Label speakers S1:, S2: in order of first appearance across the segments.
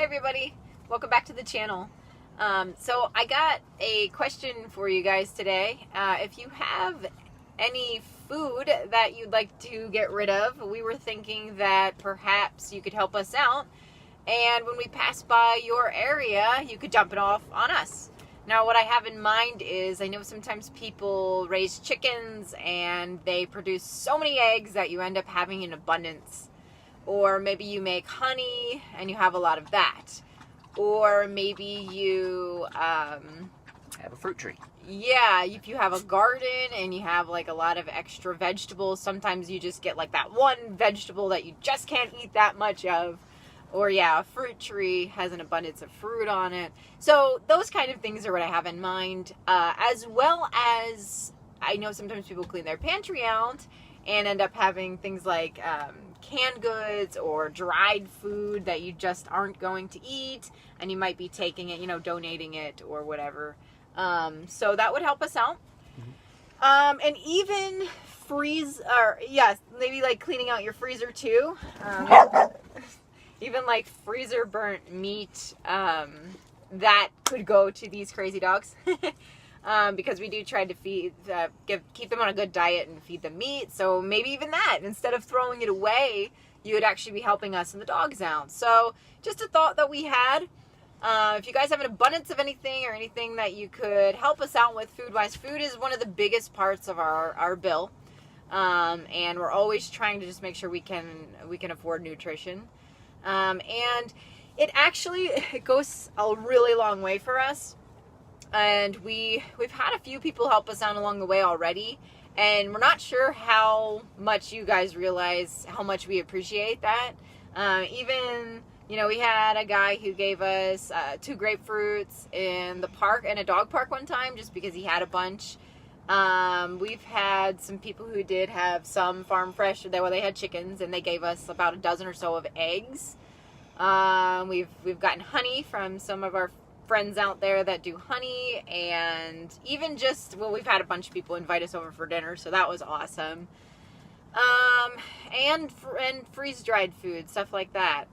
S1: Hey everybody, welcome back to the channel. So I got a question for you guys today. If you have any food that you'd like to get rid of, we were thinking that perhaps you could help us out, and when we pass by your area, you could dump it off on us. Now what I have in mind is, I know sometimes people raise chickens and they produce so many eggs that you end up having an abundance. Or maybe you make honey and you have a lot of that. Or maybe you
S2: have a fruit tree.
S1: Yeah, if you have a garden and you have like a lot of extra vegetables, sometimes you just get like that one vegetable that you just can't eat that much of. Or yeah, a fruit tree has an abundance of fruit on it. So those kind of things are what I have in mind. As well as, I know sometimes people clean their pantry out and end up having things like canned goods or dried food that you just aren't going to eat, and you might be taking it, donating it or whatever. So that would help us out. And even maybe like cleaning out your freezer too. Even like freezer burnt meat, that could go to these crazy dogs. Because we do try to keep them on a good diet and feed them meat. So maybe even that, instead of throwing it away, you would actually be helping us and the dogs out. So just a thought that we had. If you guys have an abundance of anything or anything that you could help us out with food-wise, food is one of the biggest parts of our bill. And we're always trying to just make sure we can afford nutrition. And it goes a really long way for us. And we've had a few people help us out along the way already, and we're not sure how much you guys realize how much we appreciate that. We had a guy who gave us 2 grapefruits in the park, in a dog park one time, just because he had a bunch. We've had some people who did have some farm fresh, they had chickens, and they gave us about a dozen or so of eggs. We've gotten honey from some of our friends out there that do honey, and even we've had a bunch of people invite us over for dinner, so that was awesome. And freeze-dried food, stuff like that.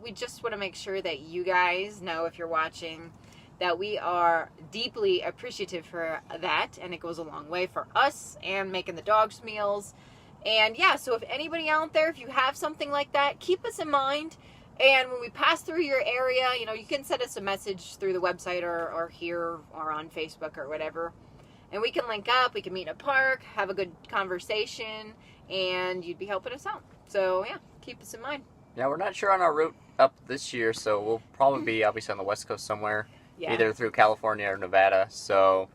S1: We just want to make sure that you guys know, if you're watching, that we are deeply appreciative for that, and it goes a long way for us and making the dogs meals. And yeah, so if anybody out there, if you have something like that, keep us in mind. And when we pass through your area, you can send us a message through the website or here or on Facebook or whatever. And we can link up, we can meet in a park, have a good conversation, and you'd be helping us out. So yeah, keep us in mind.
S2: Yeah, we're not sure on our route up this year, so we'll probably be obviously on the West Coast somewhere, either through California or Nevada. So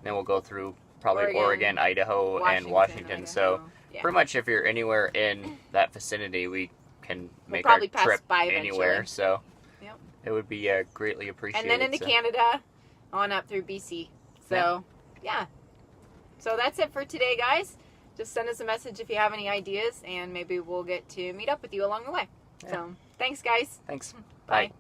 S2: then we'll go through probably Oregon, Idaho, and Washington. So pretty much if you're anywhere in that vicinity, we can make our trip anywhere, so it would be greatly appreciated.
S1: And then into Canada, on up through BC. So, yeah. So that's it for today, guys. Just send us a message if you have any ideas, and maybe we'll get to meet up with you along the way. Yeah. So, thanks, guys.
S2: Thanks.
S1: Bye.
S2: Bye.